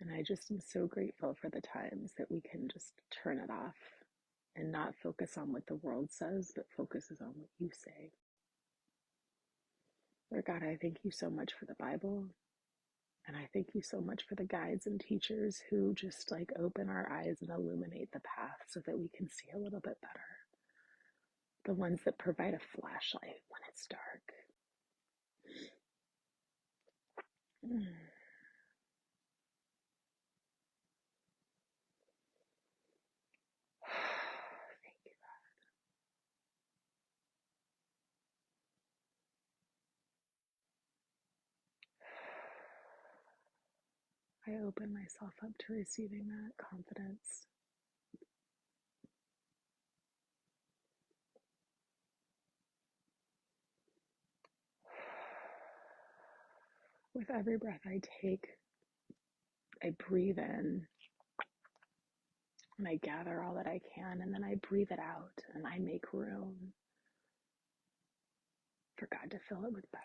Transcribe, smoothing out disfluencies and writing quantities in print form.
And I just am so grateful for the times that we can just turn it off and not focus on what the world says, but focuses on what you say. Lord God, I thank you so much for the Bible. And I thank you so much for the guides and teachers who just like open our eyes and illuminate the path so that we can see a little bit better. The ones that provide a flashlight when it's dark. Mm. Thank you. I open myself up to receiving that confidence. With every breath I take, I breathe in and I gather all that I can, and then I breathe it out and I make room for God to fill it with better.